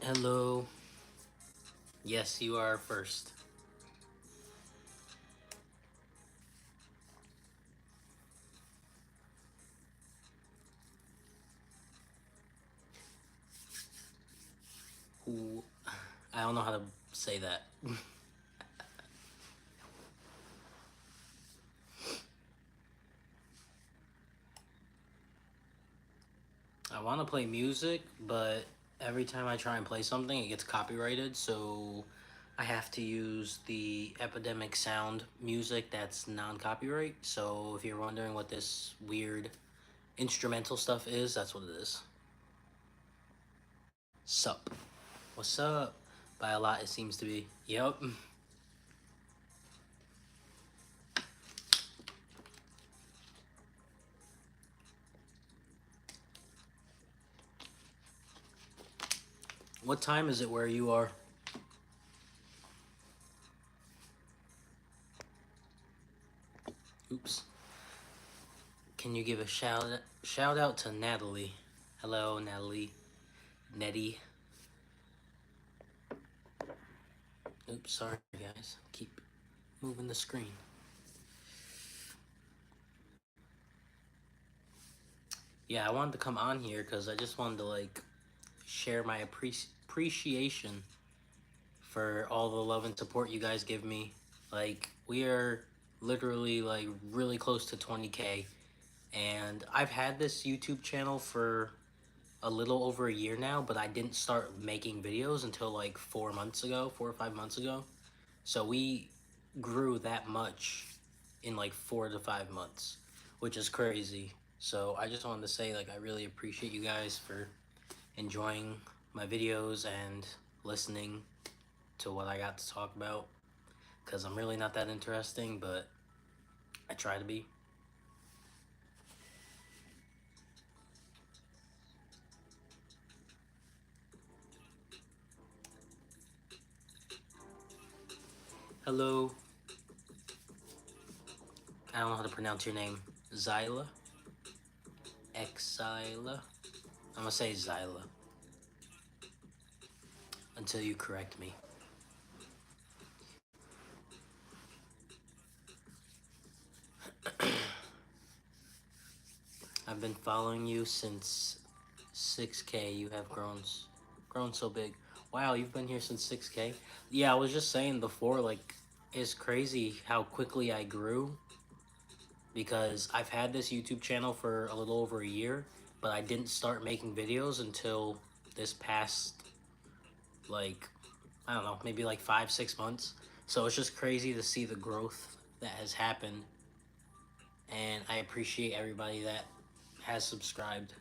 Hello. Yes, you are first. Who? I don't know how to say that. I want to play music, but every time I try and play something, it gets copyrighted, so I have to use the epidemic sound music that's non copyright. So if you're wondering what this weird instrumental stuff is, that's what it is. Sup. What's up? By a lot, it seems to be. Yep. What time is it where you are? Oops. Can you give a shout out to Natalie? Hello, Natalie. Nettie. Oops, sorry guys. Keep moving the screen. Yeah, I wanted to come on here because I just wanted to share my appreciation for all the love and support you guys give me. Like we are literally really close to 20K, and I've had this YouTube channel for a little over a year now, but I didn't start making videos until like 4 months ago, 4 or 5 months ago. So we grew that much in like 4 to 5 months, which is crazy. So I just wanted to say I really appreciate you guys for enjoying my videos and listening to what I got to talk about, because I'm really not that interesting, but I try to be. Hello. I don't know how to pronounce your name. Zyla? Exila? I'm gonna say Zyla until you correct me. I've been following you since 6K. You have grown so big. Wow, you've been here since 6K. Yeah, I was just saying before, it's crazy how quickly I grew, because I've had this YouTube channel for a little over a year, but I didn't start making videos until this past, like, I don't know, maybe like 5, 6 months. So it's just crazy to see the growth that has happened, and I appreciate everybody that has subscribed.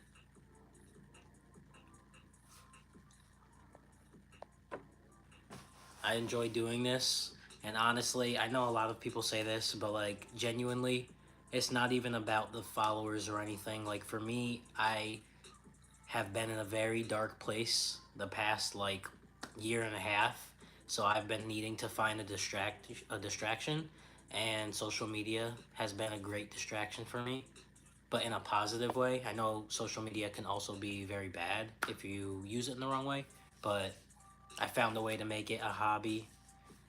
I enjoy doing this, and honestly, I know a lot of people say this, but genuinely, it's not even about the followers or anything. Like for me, I have been in a very dark place the past year and a half. So I've been needing to find a distraction, and social media has been a great distraction for me, but in a positive way. I know social media can also be very bad if you use it in the wrong way, but I found a way to make it a hobby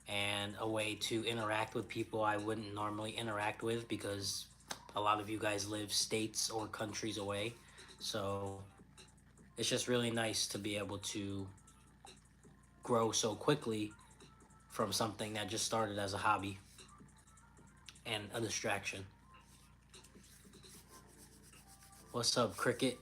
and a way to interact with people I wouldn't normally interact with, because a lot of you guys live states or countries away. So it's just really nice to be able to grow so quickly from something that just started as a hobby and a distraction. What's up, Cricket?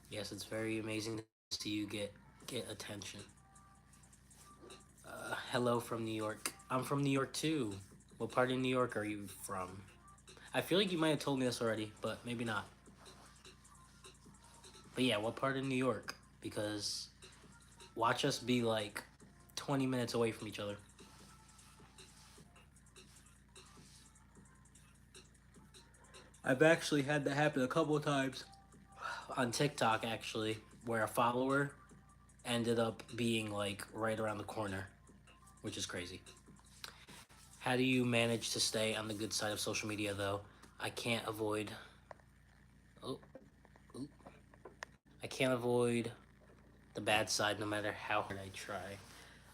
Yes, it's very amazing to see you get attention. Hello from New York. I'm from New York too. What part of New York are you from? I feel like you might have told me this already, but maybe not. But yeah, what part of New York? Because watch us be like 20 minutes away from each other. I've actually had that happen a couple of times on TikTok, actually, where a follower ended up being like right around the corner, which is crazy. How do you manage to stay on the good side of social media though? I can't avoid. Oh, oop. I can't avoid the bad side no matter how hard I try.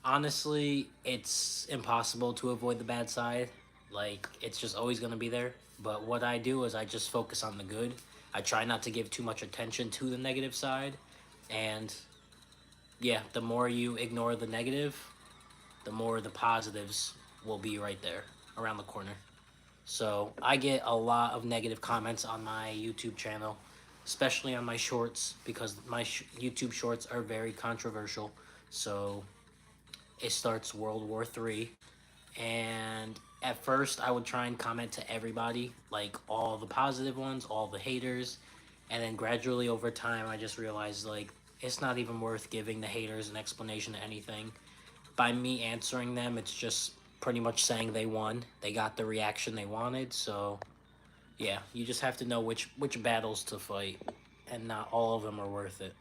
Honestly, it's impossible to avoid the bad side. Like, it's just always going to be there. But what I do is I just focus on the good. I try not to give too much attention to the negative side. And yeah, the more you ignore the negative, the more the positives will be right there around the corner. So I get a lot of negative comments on my YouTube channel, especially on my shorts, because my YouTube shorts are very controversial. So it starts World War III. And at first, I would try and comment to everybody, like all the positive ones, all the haters. And then gradually over time, I just realized, like, it's not even worth giving the haters an explanation to anything. By me answering them, it's just pretty much saying they won. They got the reaction they wanted. So, yeah, you just have to know which battles to fight. And not all of them are worth it.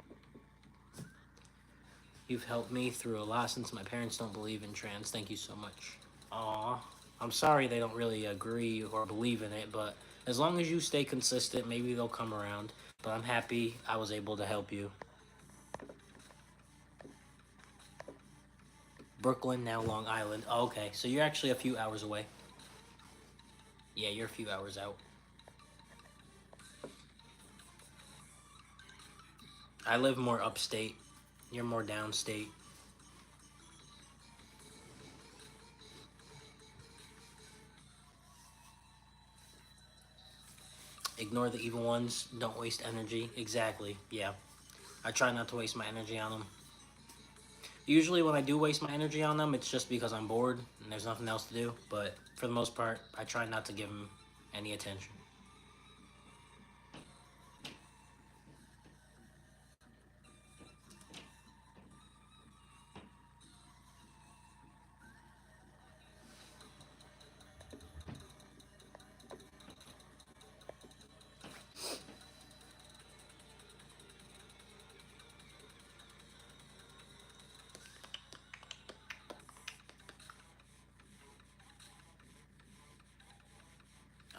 You've helped me through a lot since my parents don't believe in trans. Thank you so much. Aw, I'm sorry they don't really agree or believe in it, but as long as you stay consistent, maybe they'll come around. But I'm happy I was able to help you. Brooklyn, now Long Island. Oh, okay, so you're actually a few hours away. Yeah, you're a few hours out. I live more upstate. You're more downstate. Ignore the evil ones. Don't waste energy. Exactly. Yeah. I try not to waste my energy on them. Usually, when I do waste my energy on them, it's just because I'm bored and there's nothing else to do. But for the most part, I try not to give them any attention.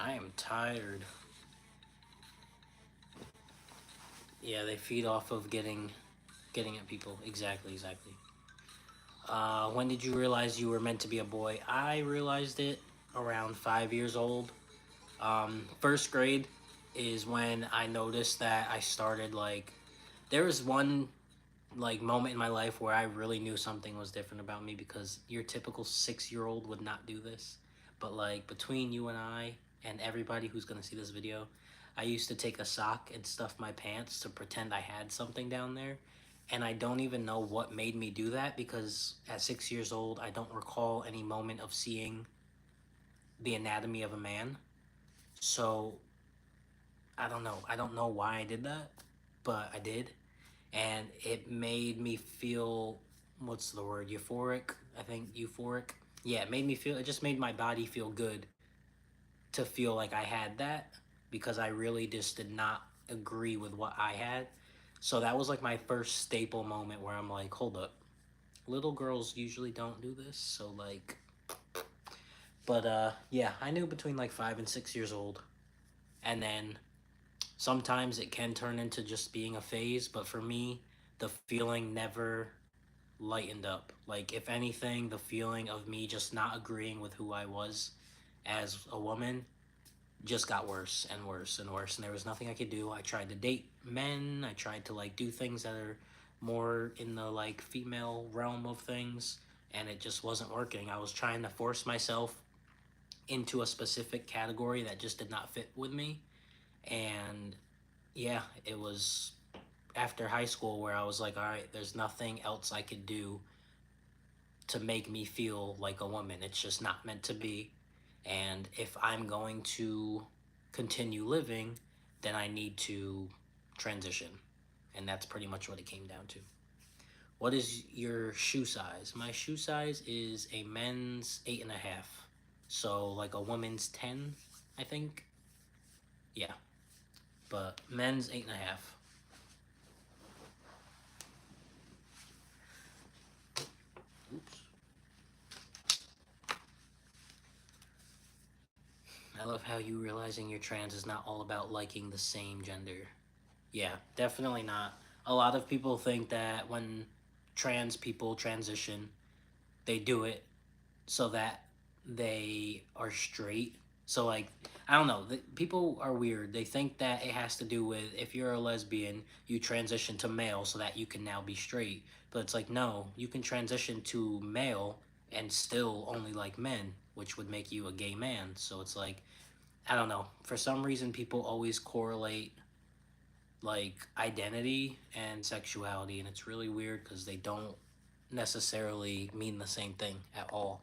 I am tired. Yeah, they feed off of getting at people. Exactly, exactly. When did you realize you were meant to be a boy? I realized it around 5 years old. First grade is when I noticed that I started like there was one like moment in my life where I really knew something was different about me because your typical 6 year old would not do this. But like between you and I and everybody who's gonna see this video, I used to take a sock and stuff my pants to pretend I had something down there. And I don't even know what made me do that because at 6 years old, I don't recall any moment of seeing the anatomy of a man. So I don't know. I don't know why I did that, but I did. And it made me feel, what's the word, euphoric? I think euphoric. Yeah, it made me feel, it just made my body feel good to feel like I had that because I really just did not agree with what I had. So that was like my first staple moment where I'm like, hold up, little girls usually don't do this. So like, but yeah, I knew between like 5 and 6 years old. And then sometimes it can turn into just being a phase, but for me, the feeling never lightened up. Like, if anything, the feeling of me just not agreeing with who I was as a woman just got worse and worse and worse. And there was nothing I could do. I tried to date men, I tried to like do things that are more in the like female realm of things, and it just wasn't working. I was trying to force myself into a specific category that just did not fit with me. And yeah, it was after high school where I was like, all right, there's nothing else I could do to make me feel like a woman. It's just not meant to be. And if I'm going to continue living, then I need to transition. And that's pretty much what it came down to. What is your shoe size? My shoe size is a men's 8.5. So like a woman's 10, I think. Yeah. But men's 8.5. Oops. love how you realizing you're trans is not all about liking the same gender. Yeah, definitely not. A lot of people think that when trans people transition, they do it so that they are straight. So like, I don't know. People are weird. They think that it has to do with if you're a lesbian, you transition to male so that you can now be straight. But it's like no, you can transition to male and still only like men, which would make you a gay man. So it's like I don't know. For some reason, people always correlate like identity and sexuality, and it's really weird because they don't necessarily mean the same thing at all.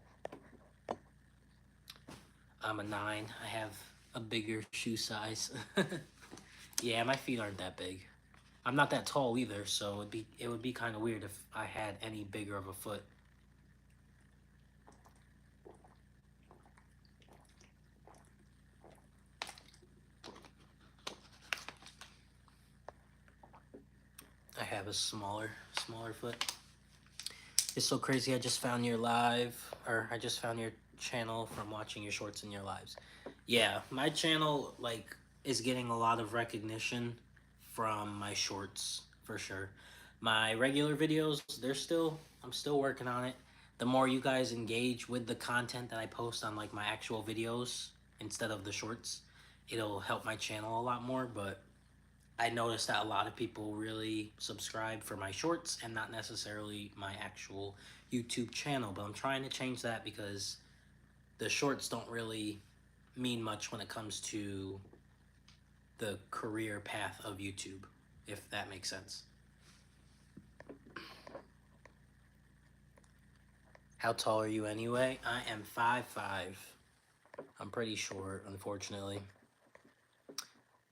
I'm a 9. I have a bigger shoe size. Yeah, my feet aren't that big. I'm not that tall either, so it would be kind of weird if I had any bigger of a foot. I have a smaller foot. It's so crazy. I just found your live, or I just found your channel from watching your shorts and your lives. Yeah, my channel like is getting a lot of recognition from my shorts for sure. My regular videos, I'm still working on it. The more you guys engage with the content that I post on like my actual videos instead of the shorts, it'll help my channel a lot more, but I noticed that a lot of people really subscribe for my shorts and not necessarily my actual YouTube channel. But I'm trying to change that because the shorts don't really mean much when it comes to the career path of YouTube, if that makes sense. How tall are you anyway? I am 5'5". I'm pretty short, unfortunately.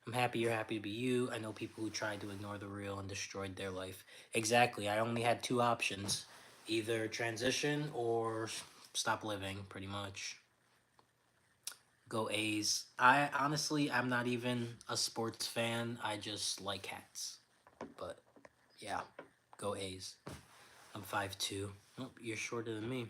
I'm happy you're happy to be you. I know people who tried to ignore the real and destroyed their life. Exactly. I only had two options. Either transition or stop living, pretty much. Go A's. I honestly, I'm not even a sports fan. I just like cats. But yeah, go A's. I'm 5'2". Oh, you're shorter than me.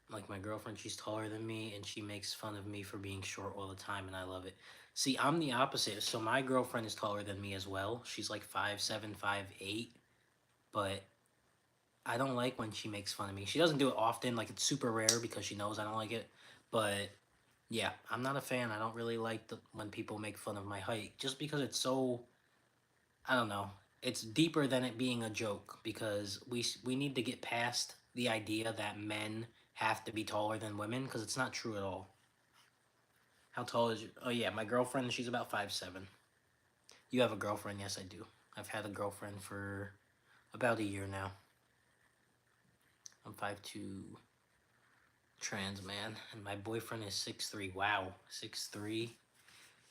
Like my girlfriend, she's taller than me and she makes fun of me for being short all the time and I love it. See, I'm the opposite. So my girlfriend is taller than me as well. She's like 5'7", 5'8", but I don't like when she makes fun of me. She doesn't do it often, like it's super rare because she knows I don't like it. But yeah, I'm not a fan. I don't really like when people make fun of my height just because it's so I don't know. It's deeper than it being a joke because we need to get past the idea that men have to be taller than women because it's not true at all. How tall is you? Oh yeah, my girlfriend, she's about 5'7". You have a girlfriend? Yes, I do. I've had a girlfriend for about a year now. I'm 5'2", trans man, and my boyfriend is 6'3". Wow, 6'3".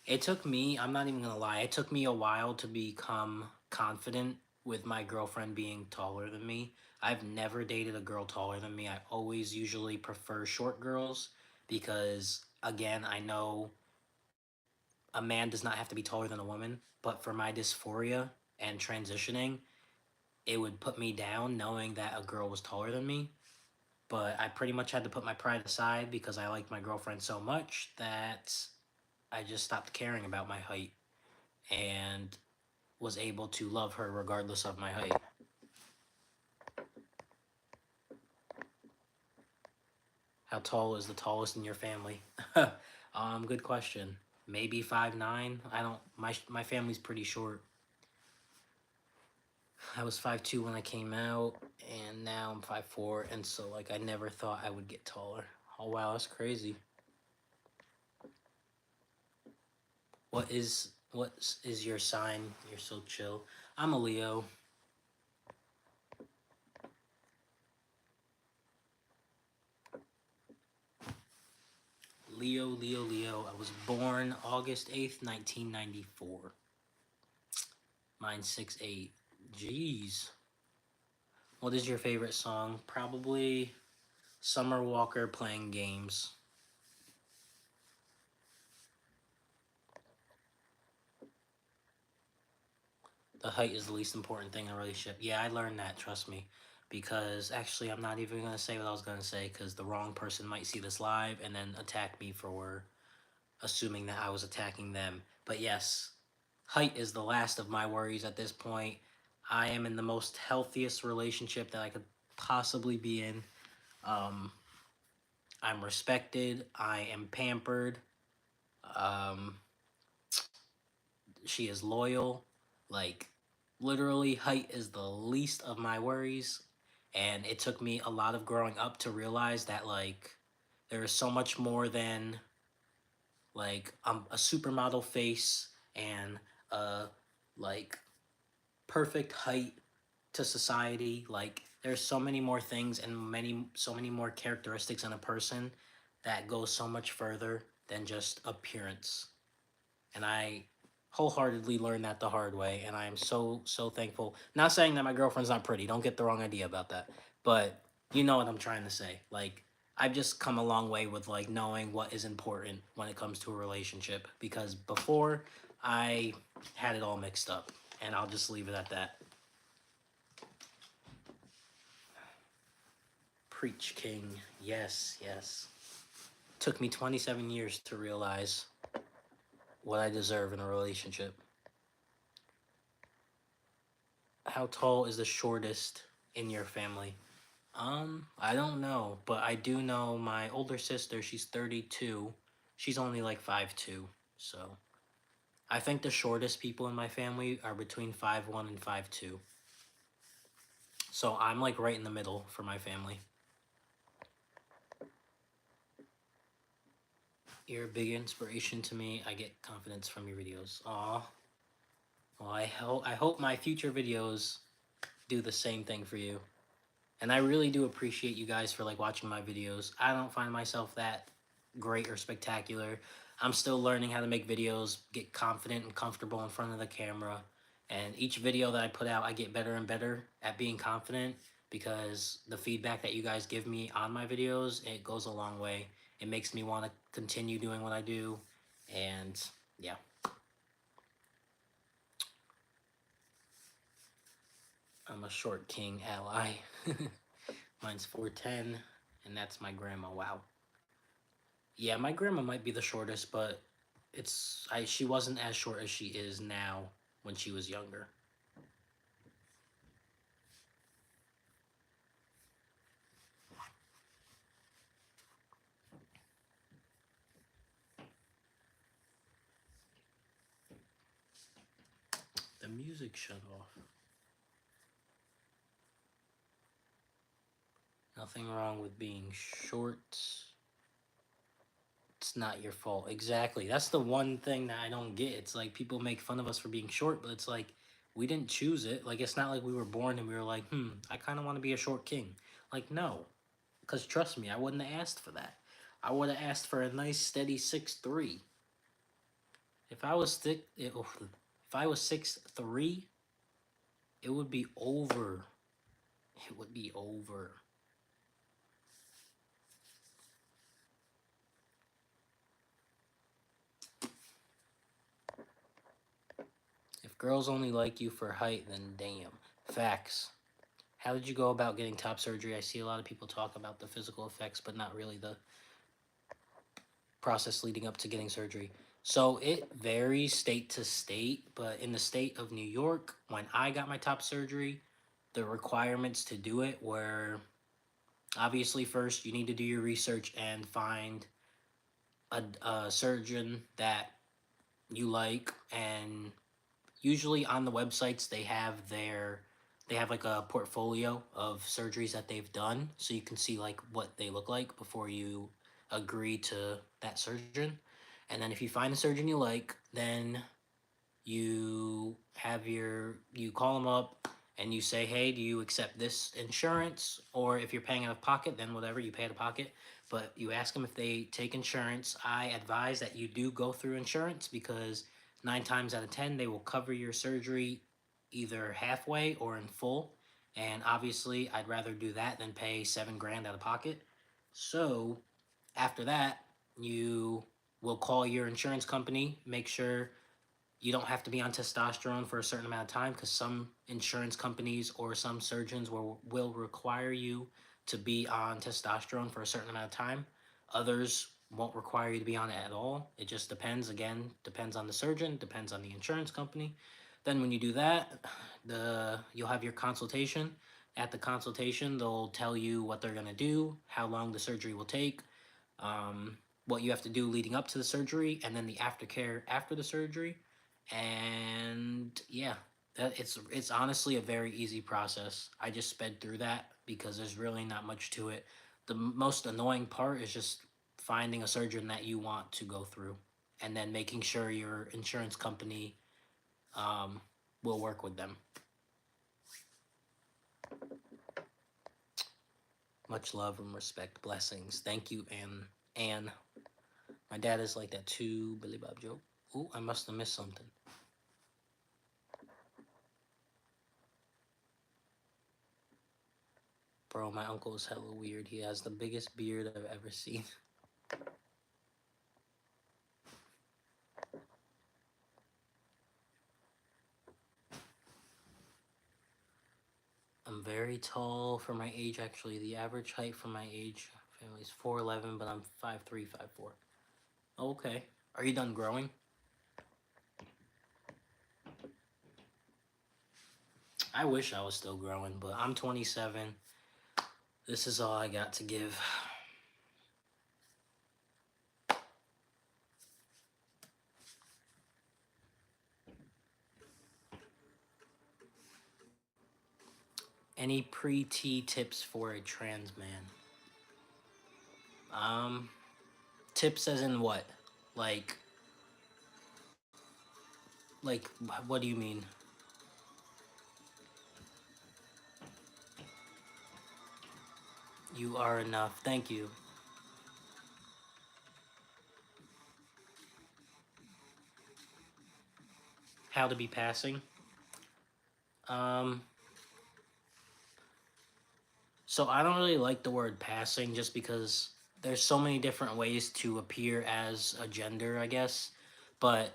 It took me, I'm not even gonna lie, it took me a while to become confident with my girlfriend being taller than me. I've never dated a girl taller than me. I always usually prefer short girls because, again, I know a man does not have to be taller than a woman, but for my dysphoria and transitioning, it would put me down knowing that a girl was taller than me. But I pretty much had to put my pride aside because I liked my girlfriend so much that I just stopped caring about my height and was able to love her regardless of my height. How tall is the tallest in your family? Good question. Maybe 5'9". I don't. My family's pretty short. I was 5'2" when I came out, and now I'm 5'4", and so like I never thought I would get taller. Oh wow, that's crazy. What is your sign? You're so chill. I'm a Leo. Leo, Leo, Leo. I was born August 8th, 1994. Mine's 6'8". Jeez. What is your favorite song? Probably Summer Walker Playing Games. The height is the least important thing in a relationship. Yeah, I learned that, trust me. because actually I'm not even gonna say what I was gonna say because the wrong person might see this live and then attack me for assuming that I was attacking them. But yes, height is the last of my worries at this point. I am in the most healthiest relationship that I could possibly be in. Um, I'm respected. I am pampered. Um, she is loyal. Like, literally, height is the least of my worries. And it took me a lot of growing up to realize that, like, there is so much more than, like, a supermodel face and, like, perfect height to society. Like, there's so many more things and so many more characteristics in a person that goes so much further than just appearance. And I wholeheartedly learned that the hard way, and I am so thankful. Not saying that my girlfriend's not pretty, don't get the wrong idea about that, but you know what I'm trying to say. Like, I've just come a long way with like knowing what is important when it comes to a relationship, because before I had it all mixed up, and I'll just leave it at that. Preach, king. Yes, yes. Took me 27 years to realize what I deserve in a relationship. How tall is the shortest in your family? I don't know, but I do know my older sister, she's 32. She's only like 5'2". So, I think the shortest people in my family are between 5'1" and 5'2". So, I'm like right in the middle for my family. You're a big inspiration to me. I get confidence from your videos. Aw. Well, I hope my future videos do the same thing for you. And I really do appreciate you guys for like watching my videos. I don't find myself that great or spectacular. I'm still learning how to make videos, get confident and comfortable in front of the camera. And each video that I put out, I get better and better at being confident because the feedback that you guys give me on my videos, it goes a long way. It makes me want to continue doing what I do. And yeah. I'm a short king ally. Mine's 4'10", and that's my grandma. Wow. Yeah, my grandma might be the shortest, but she wasn't as short as she is now when she was younger. The music shut off. Nothing wrong with being short. It's not your fault. Exactly. That's the one thing that I don't get. It's like people make fun of us for being short, but it's like we didn't choose it. Like it's not like we were born and we were like, I kind of want to be a short king. Like no, because trust me, I wouldn't have asked for that. I would have asked for a nice steady 6'3". If I was thick, if I was 6'3", it would be over. It would be over. If girls only like you for height, then damn. Facts. How did you go about getting top surgery? I see a lot of people talk about the physical effects, but not really the process leading up to getting surgery. So it varies state to state, but in the state of New York, when I got my top surgery, the requirements to do it were obviously first you need to do your research and find a surgeon that you like, and usually on the websites they have like a portfolio of surgeries that they've done so you can see like what they look like before you agree to that surgeon. And then if you find a surgeon you like, then you call them up and you say, hey, do you accept this insurance? Or if you're paying out of pocket, then whatever, you pay out of pocket. But you ask them if they take insurance. I advise that you do go through insurance because 9 times out of 10 they will cover your surgery either halfway or in full. And obviously I'd rather do that than pay 7 grand out of pocket. So after that, you will call your insurance company, make sure you don't have to be on testosterone for a certain amount of time because some insurance companies or some surgeons will require you to be on testosterone for a certain amount of time. Others won't require you to be on it at all. It just depends. Again, depends on the surgeon, depends on the insurance company. Then when you do that, you'll have your consultation. At the consultation, they'll tell you what they're gonna do, how long the surgery will take, what you have to do leading up to the surgery, and then the aftercare after the surgery. And yeah, it's honestly a very easy process. I just sped through that because there's really not much to it. The most annoying part is just finding a surgeon that you want to go through, and then making sure your insurance company um, will work with them. Much love and respect, blessings. Thank you, and my dad is like that too. Billy Bob joke. Ooh, I must have missed something. Bro, my uncle is hella weird. He has the biggest beard I've ever seen. I'm very tall for my age, actually. The average height for my age family is 4'11", but I'm 5'3", 5'4". Okay. Are you done growing? I wish I was still growing, but I'm 27. This is all I got to give. Any pre-T tips for a trans man? Um, Tips as in what? Like, like, what do you mean? You are enough. Thank you. How to be passing? Um, so I don't really like the word passing just because there's so many different ways to appear as a gender, I guess. But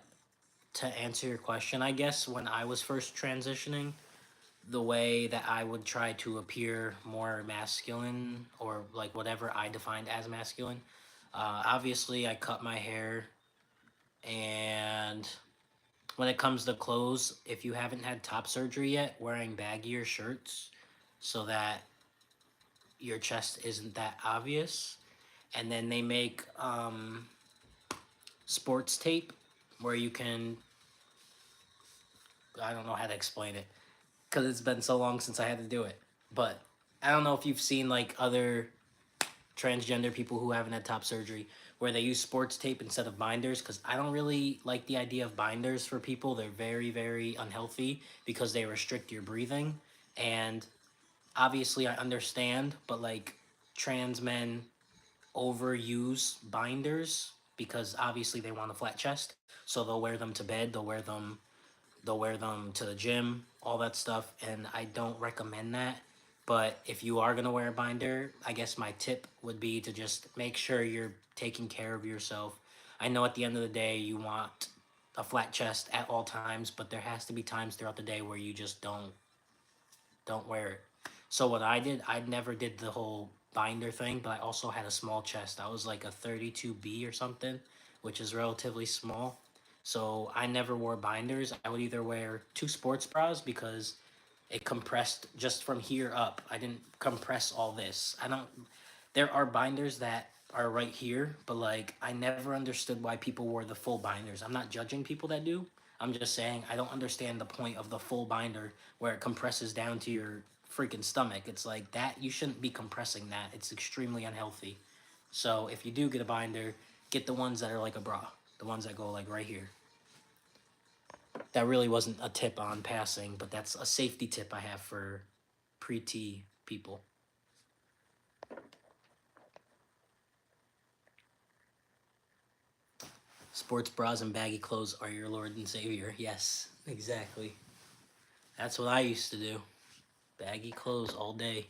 to answer your question, I guess when I was first transitioning, the way that I would try to appear more masculine or like whatever I defined as masculine, obviously I cut my hair. And when it comes to clothes, if you haven't had top surgery yet, wearing baggier shirts so that your chest isn't that obvious. And then they make sports tape where you can, I don't know how to explain it because it's been so long since I had to do it. But I don't know if you've seen like other transgender people who haven't had top surgery where they use sports tape instead of binders, because I don't really like the idea of binders for people. They're very, very unhealthy because they restrict your breathing. And obviously, I understand, but like trans men overuse binders because obviously they want a flat chest. So they'll wear them to bed, they'll wear them to the gym, all that stuff, and I don't recommend that. But if you are gonna wear a binder, I guess my tip would be to just make sure you're taking care of yourself. I know at the end of the day you want a flat chest at all times, but there has to be times throughout the day where you just don't wear it. So what I did, I never did the whole binder thing, but I also had a small chest. I was like a 32B or something, which is relatively small. So I never wore binders. I would either wear two sports bras because it compressed just from here up. I didn't compress all this. I don't. There are binders that are right here, but like I never understood why people wore the full binders. I'm not judging people that do. I'm just saying I don't understand the point of the full binder where it compresses down to your freaking stomach. It's like that you shouldn't be compressing that. It's extremely unhealthy. So if you do get a binder, get the ones that are like a bra, the ones that go like right here. That really wasn't a tip on passing, but that's a safety tip I have for pre-T people. Sports bras and baggy clothes are your Lord and Savior. Yes, exactly. That's what I used to do. Baggy clothes all day.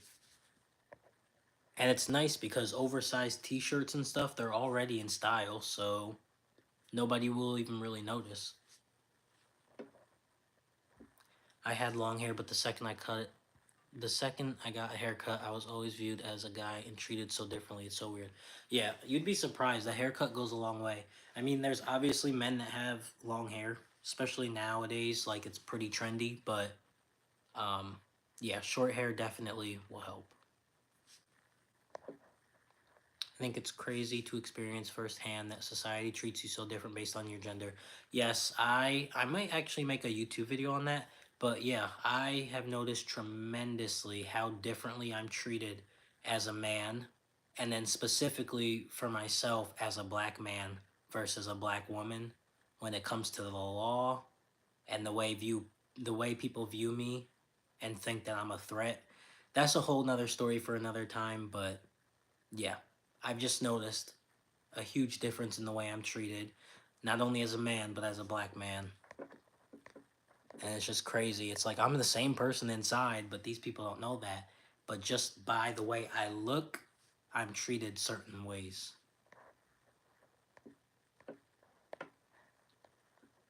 And it's nice because oversized t-shirts and stuff, they're already in style, so nobody will even really notice. I had long hair, but the second I got a haircut, I was always viewed as a guy and treated so differently. It's so weird. Yeah, you'd be surprised. A haircut goes a long way. I mean, there's obviously men that have long hair, especially nowadays. Like it's pretty trendy, but um, yeah, short hair definitely will help. I think it's crazy to experience firsthand that society treats you so different based on your gender. Yes, I might actually make a YouTube video on that, but yeah, I have noticed tremendously how differently I'm treated as a man, and then specifically for myself as a black man versus a black woman when it comes to the law and the way people view me and think that I'm a threat. That's a whole nother story for another time, but yeah, I've just noticed a huge difference in the way I'm treated, not only as a man, but as a black man. And it's just crazy. It's like I'm the same person inside, but these people don't know that. But just by the way I look, I'm treated certain ways.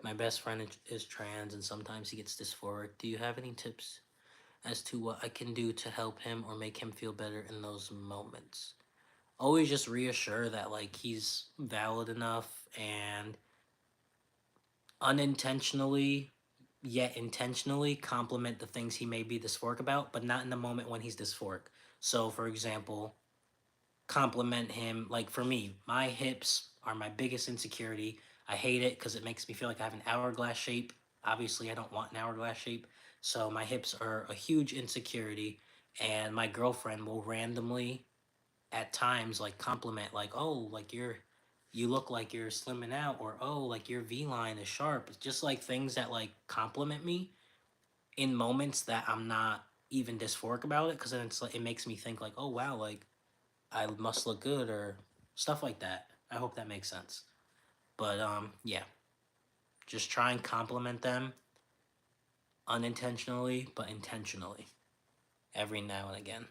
My best friend is trans, and sometimes he gets dysphoric. Do you have any tips as to what I can do to help him or make him feel better in those moments? Always just reassure that like he's valid enough and unintentionally yet intentionally compliment the things he may be dysphoric about, but not in the moment when he's dysphoric. So, for example, compliment him. Like for me, my hips are my biggest insecurity. I hate it because it makes me feel like I have an hourglass shape. Obviously, I don't want an hourglass shape. So, my hips are a huge insecurity. And my girlfriend will randomly at times like compliment like, oh, like you look like you're slimming out, or oh, like your V line is sharp. It's just like things that like compliment me in moments that I'm not even dysphoric about it, because then it's like it makes me think like, oh wow, like I must look good or stuff like that. I hope that makes sense. But yeah, just try and compliment them unintentionally but intentionally every now and again.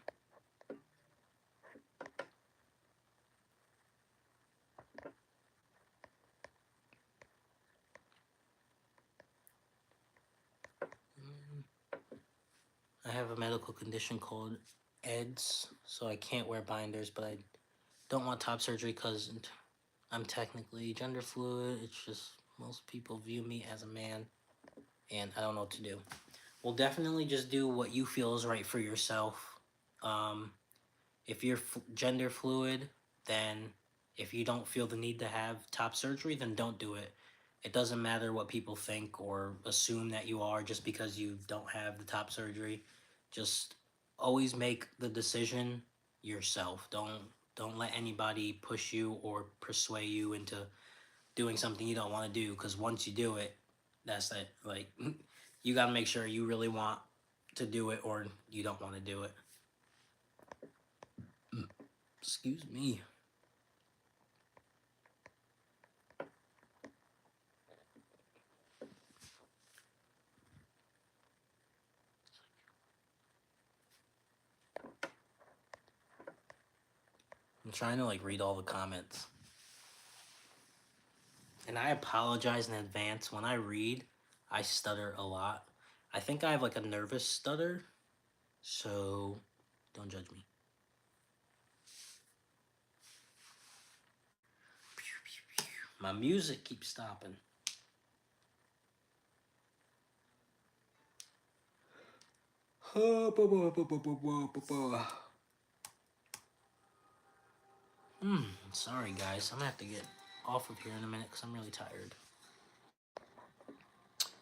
I have a medical condition called EDS, so I can't wear binders, but I don't want top surgery because I'm technically gender fluid. It's just most people view me as a man, and I don't know what to do. Well, definitely just do what you feel is right for yourself. Um, if you're gender fluid, then if you don't feel the need to have top surgery, then don't do it. It doesn't matter what people think or assume that you are just because you don't have the top surgery. Just always make the decision yourself. Don't let anybody push you or persuade you into doing something you don't want to do, because once you do it, that's it. Like you got to make sure you really want to do it or you don't want to do it. Excuse me. I'm trying to like read all the comments. And I apologize in advance. When I read, I stutter a lot. I think I have like a nervous stutter, so don't judge me. My music keeps stopping. Sorry guys, I'm gonna have to get off of here in a minute because I'm really tired.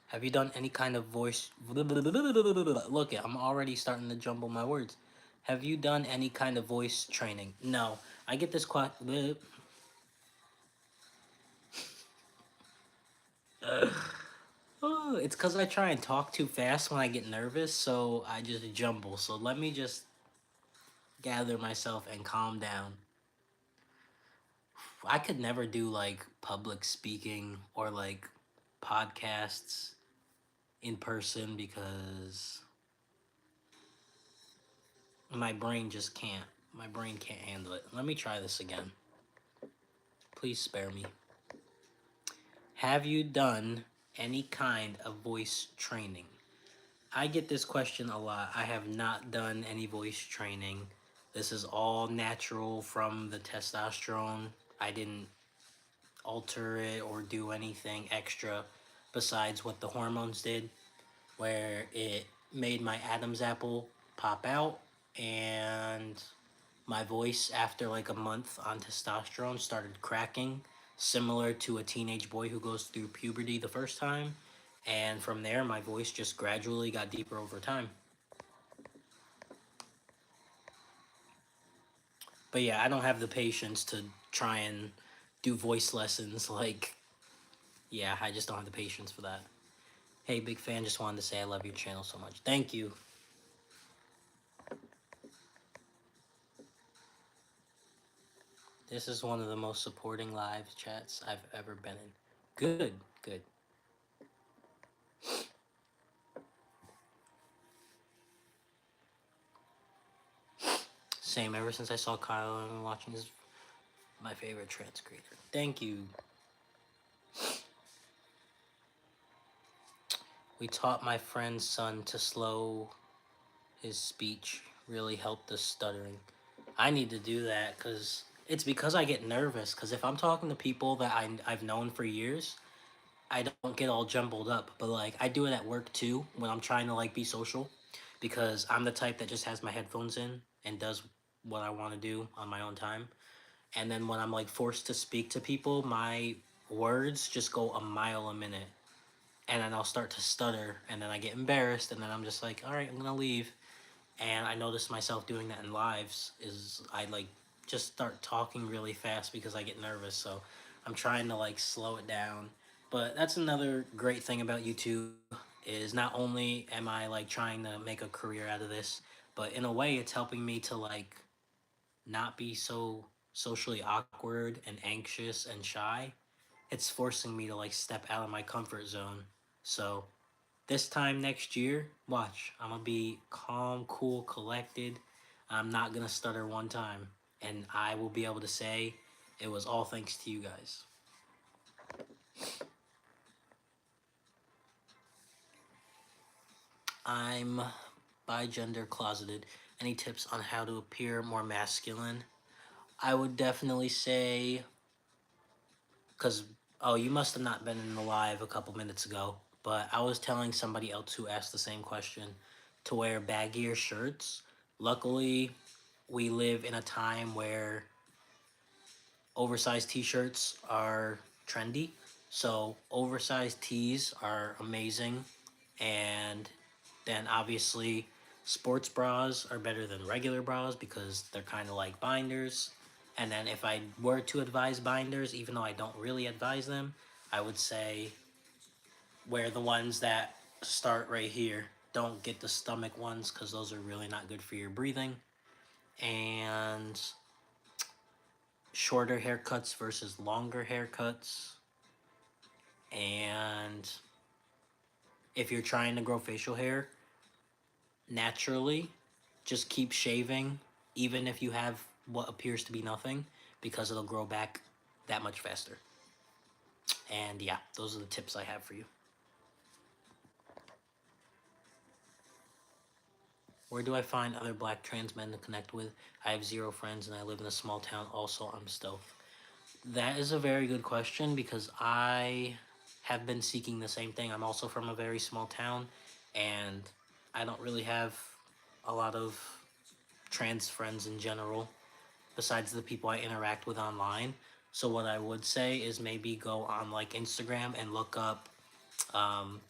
Have you done any kind of voice? Look, I'm already starting to jumble my words. Have you done any kind of voice training? No. I get this question. Oh, it's because I try and talk too fast when I get nervous, so I just jumble. So let me just gather myself and calm down. I could never do like public speaking or like podcasts in person because my brain just can't. My brain can't handle it. Let me try this again. Please spare me. Have you done any kind of voice training? I get this question a lot. I have not done any voice training. This is all natural from the testosterone. I didn't alter it or do anything extra besides what the hormones did, where it made my Adam's apple pop out, and my voice after like a month on testosterone started cracking, similar to a teenage boy who goes through puberty the first time. And from there, my voice just gradually got deeper over time. But yeah, I don't have the patience to try and do voice lessons. Like, yeah, I just don't have the patience for that. Hey, big fan, just wanted to say I love your channel so much. Thank you. This is one of the most supporting live chats I've ever been in. Good, good. Same, ever since I saw Kyle, I've been watching his my favorite trans creator. Thank you. We taught my friend's son to slow his speech, really helped the stuttering. I need to do that because I get nervous. Because if I'm talking to people that I've known for years, I don't get all jumbled up. But like I do it at work too when I'm trying to like be social, because I'm the type that just has my headphones in and does what I want to do on my own time. And then when I'm like forced to speak to people, my words just go a mile a minute, and then I'll start to stutter, and then I get embarrassed, and then I'm just like, all right, I'm gonna leave. And I noticed myself doing that in lives is I like just start talking really fast because I get nervous. So I'm trying to like slow it down. But that's another great thing about YouTube is not only am I like trying to make a career out of this, but in a way it's helping me to like not be so socially awkward and anxious and shy. It's forcing me to like step out of my comfort zone. So this time next year, watch, I'm gonna be calm, cool, collected. I'm not gonna stutter one time, and I will be able to say it was all thanks to you guys. I'm bi-gender closeted. Any tips on how to appear more masculine? I would definitely say, because, oh, you must have not been in the live a couple minutes ago, but I was telling somebody else who asked the same question to wear baggier shirts. Luckily, we live in a time where oversized t-shirts are trendy. So oversized tees are amazing. And then obviously sports bras are better than regular bras because they're kind of like binders. And then if I were to advise binders, even though I don't really advise them, I would say wear the ones that start right here. Don't get the stomach ones because those are really not good for your breathing. And shorter haircuts versus longer haircuts. And if you're trying to grow facial hair naturally, just keep shaving, even if you have what appears to be nothing, because it'll grow back that much faster. And yeah, those are the tips I have for you. Where do I find other black trans men to connect with? I have zero friends and I live in a small town. Also, I'm stealth. That is a very good question because I have been seeking the same thing. I'm also from a very small town and I don't really have a lot of trans friends in general besides the people I interact with online. So what I would say is maybe go on like Instagram and look up um,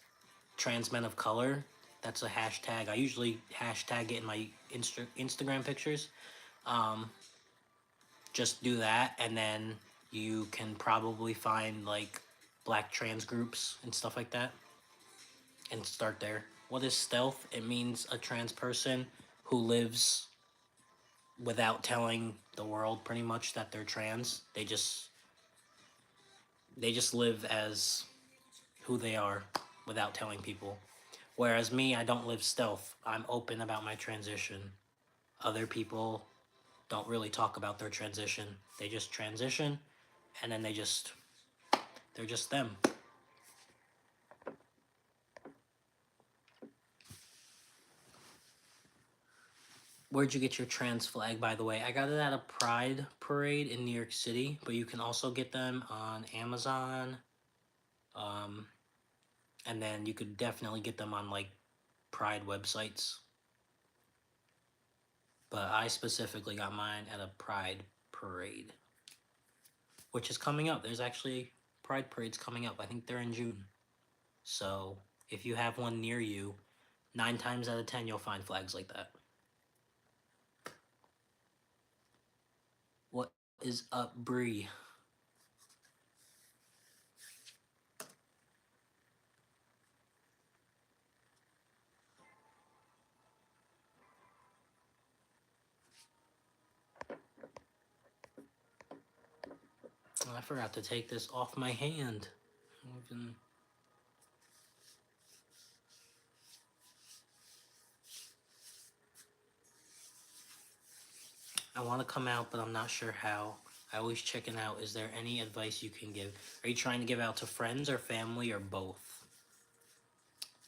trans men of color. That's a hashtag. I usually hashtag it in my Instagram pictures. Um, just do that, and then you can probably find like black trans groups and stuff like that, and start there. What is stealth? It means a trans person who lives without telling the world pretty much that they're trans. They just live as who they are without telling people. Whereas me, I don't live stealth. I'm open about my transition. Other people don't really talk about their transition. They just transition and then they're just them. Where'd you get your trans flag, by the way? I got it at a Pride parade in New York City, but you can also get them on Amazon. Um, and then you could definitely get them on like Pride websites. But I specifically got mine at a Pride parade, which is coming up. There's actually Pride parades coming up. I think they're in June. So if you have one near you, 9 times out of 10 you'll find flags like that. What is up, Bree? I forgot to take this off my hand. Even... I want to come out, but I'm not sure how. I always checking out. Is there any advice you can give? Are you trying to give out to friends or family or both?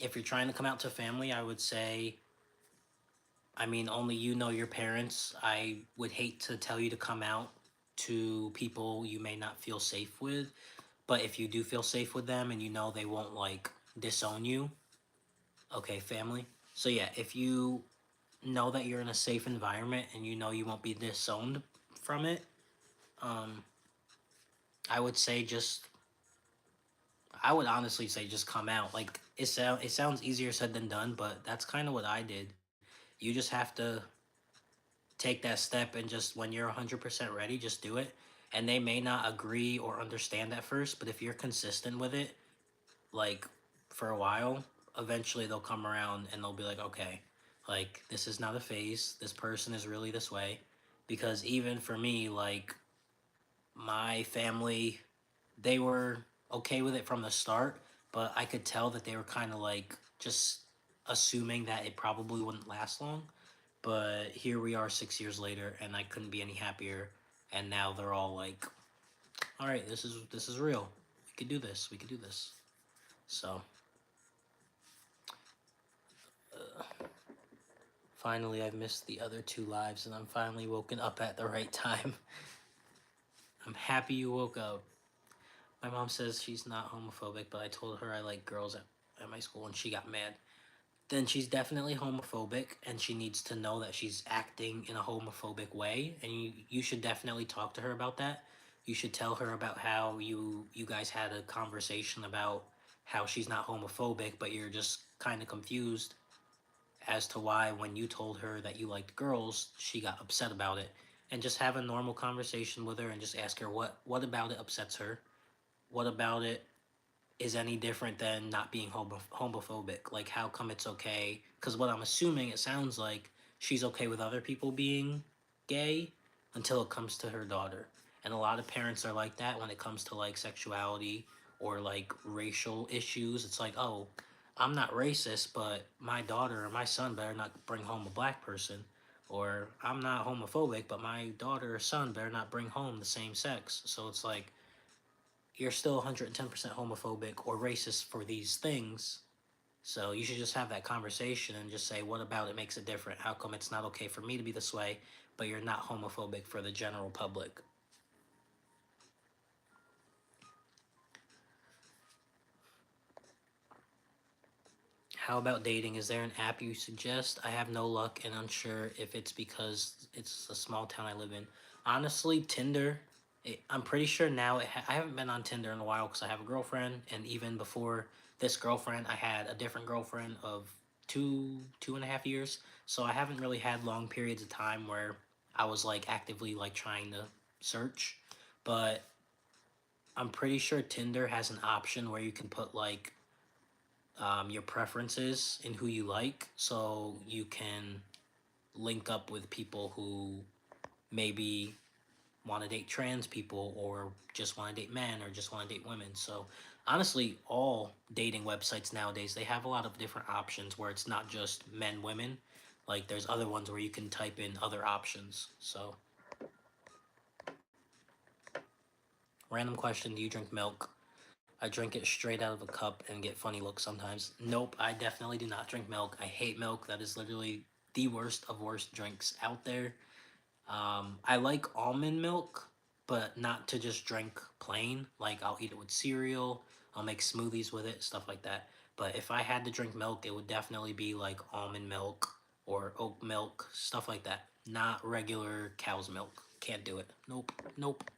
If you're trying to come out to family, I would say, I mean, only you know your parents. I would hate to tell you to come out to people you may not feel safe with. But if you do feel safe with them and you know they won't like disown you, okay, family. So yeah, if you know that you're in a safe environment and you know you won't be disowned from it, um, I would say just I would honestly say just come out. Like it sounds easier said than done, but that's kind of what I did. You just have to take that step and just when you're 100% ready, just do it. And they may not agree or understand at first, but if you're consistent with it, like for a while, eventually they'll come around and they'll be like, okay, like this is not a phase. This person is really this way. Because even for me, like my family, they were okay with it from the start, but I could tell that they were kind of like just assuming that it probably wouldn't last long. But here we are 6 years later, and I couldn't be any happier. And now they're all like, "All right, this is real. We could do this. We could do this." So finally, I've missed the other two lives, and I'm finally woken up at the right time. I'm happy you woke up. My mom says she's not homophobic, but I told her I like girls at my school, and she got mad. Then she's definitely homophobic, and she needs to know that she's acting in a homophobic way, and you should definitely talk to her about that. You should tell her about how you guys had a conversation about how she's not homophobic, but you're just kind of confused as to why when you told her that you liked girls, she got upset about it. And just have a normal conversation with her and just ask her what about it upsets her? What about it is any different than not being homophobic? Like, how come it's okay? Because what I'm assuming, it sounds like she's okay with other people being gay until it comes to her daughter. And a lot of parents are like that when it comes to like sexuality or like racial issues. It's like, oh, I'm not racist, but my daughter or my son better not bring home a black person. Or I'm not homophobic, but my daughter or son better not bring home the same sex. So it's like, you're still 110% homophobic or racist for these things. So you should just have that conversation and just say, what about it makes it different? How come it's not okay for me to be this way, but you're not homophobic for the general public? How about dating? Is there an app you suggest? I have no luck and unsure if it's because it's a small town I live in. Honestly, Tinder. I'm pretty sure now I haven't been on Tinder in a while because I have a girlfriend, and even before this girlfriend, I had a different girlfriend of 2.5 years. So I haven't really had long periods of time where I was like actively like trying to search. But I'm pretty sure Tinder has an option where you can put like your preferences and who you like, so you can link up with people who maybe want to date trans people or just want to date men or just want to date women. So honestly, all dating websites nowadays, they have a lot of different options where it's not just men, women. Like there's other ones where you can type in other options. So random question, do you drink milk? I drink it straight out of a cup and get funny looks sometimes. Nope, I definitely do not drink milk. I hate milk. That is literally the worst of worst drinks out there. I like almond milk, but not to just drink plain. Like I'll eat it with cereal, I'll make smoothies with it, stuff like that. But if I had to drink milk, it would definitely be like almond milk or oat milk, stuff like that. Not regular cow's milk. Can't do it. Nope. Nope.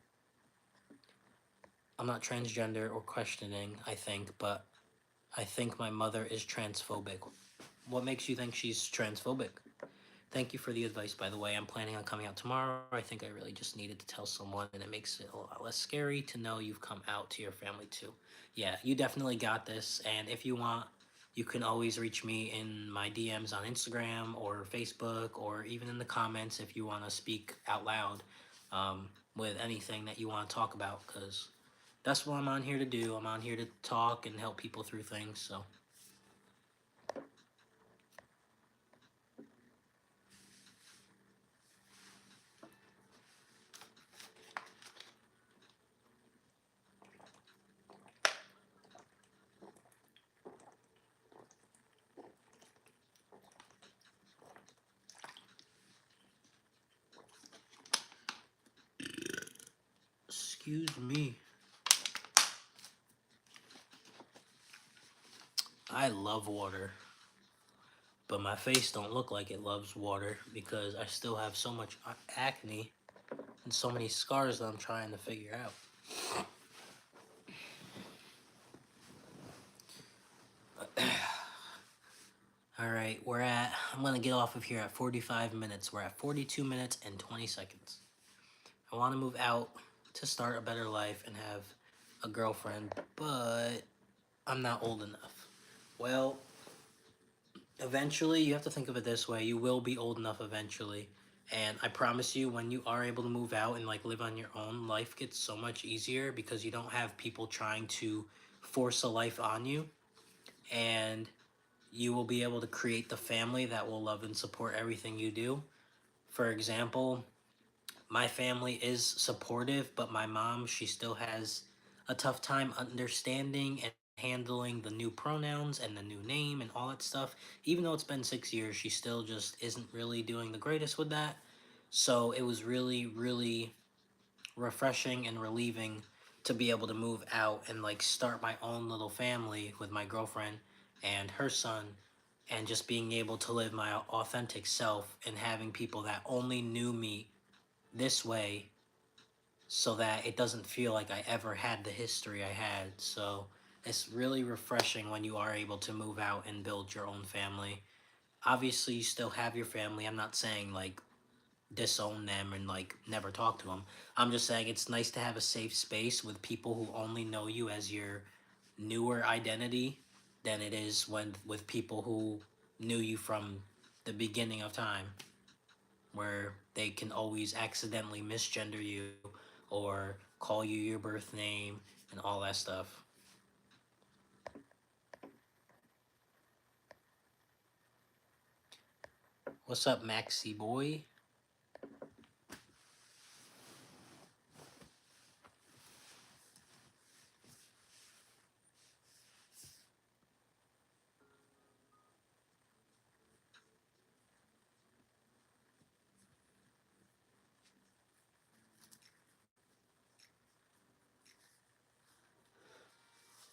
I'm not transgender or questioning, I think, but I think my mother is transphobic. What makes you think she's transphobic? Thank you for the advice, by the way. I'm planning on coming out tomorrow. I think I really just needed to tell someone, and it makes it a lot less scary to know you've come out to your family too. Yeah, you definitely got this. And if you want, you can always reach me in my DMs on Instagram or Facebook, or even in the comments if you want to speak out loud with anything that you want to talk about, because that's what I'm on here to do. I'm on here to talk and help people through things. So, excuse me. I love water, but my face don't look like it loves water because I still have so much acne and so many scars that I'm trying to figure out. All right, I'm gonna get off of here at 45 minutes. We're at 42 minutes and 20 seconds. I want to move out to start a better life and have a girlfriend, but I'm not old enough. Well, eventually, you have to think of it this way. You will be old enough eventually. And I promise you, when you are able to move out and like live on your own, life gets so much easier because you don't have people trying to force a life on you. And you will be able to create the family that will love and support everything you do. For example, my family is supportive, but my mom, she still has a tough time understanding and handling the new pronouns and the new name and all that stuff. Even though it's been 6 years, she still just isn't really doing the greatest with that. So it was really, really refreshing and relieving to be able to move out and like start my own little family with my girlfriend and her son, and just being able to live my authentic self and having people that only knew me this way, so that it doesn't feel like I ever had the history I had. So it's really refreshing when you are able to move out and build your own family. Obviously, you still have your family. I'm not saying like disown them and like never talk to them. I'm just saying it's nice to have a safe space with people who only know you as your newer identity than it is when with people who knew you from the beginning of time, where they can always accidentally misgender you or call you your birth name and all that stuff. What's up, Maxi boy?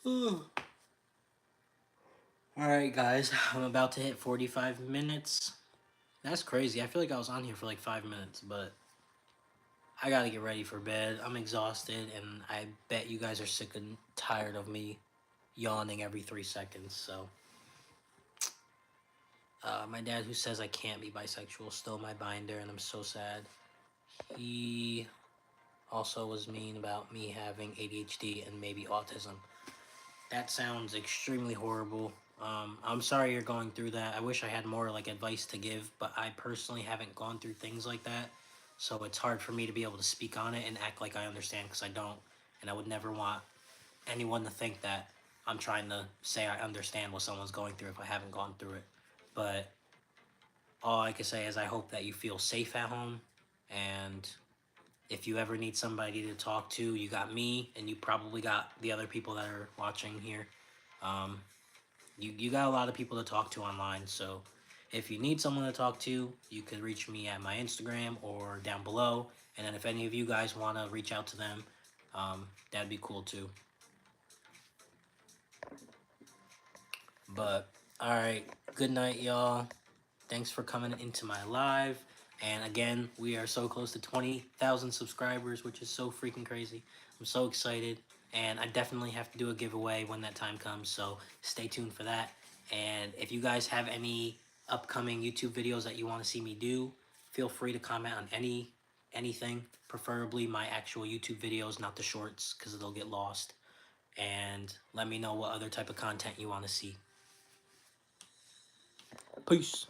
All right, guys, I'm about to hit 45 minutes. That's crazy. I feel like I was on here for like 5 minutes, but I gotta get ready for bed. I'm exhausted, and I bet you guys are sick and tired of me yawning every 3 seconds. So, my dad, who says I can't be bisexual, stole my binder, and I'm so sad. He also was mean about me having ADHD and maybe autism. That sounds extremely horrible. I'm sorry you're going through that. I wish I had more like advice to give, but I personally haven't gone through things like that. So it's hard for me to be able to speak on it and act like I understand, because I don't. And I would never want anyone to think that I'm trying to say I understand what someone's going through if I haven't gone through it. But all I can say is I hope that you feel safe at home, and if you ever need somebody to talk to, you got me, and you probably got the other people that are watching here. Um, you got a lot of people to talk to online, so If you need someone to talk to, you can reach me at my Instagram or down below. And then if any of you guys want to reach out to them, that'd be cool too. But all right, good night, y'all. Thanks for coming into my live. And again, we are so close to 20,000 subscribers, which is so freaking crazy. I'm so excited. And I definitely have to do a giveaway when that time comes. So stay tuned for that. And if you guys have any upcoming YouTube videos that you want to see me do, feel free to comment on anything, preferably my actual YouTube videos, not the shorts, because they'll get lost. And let me know what other type of content you want to see. Peace.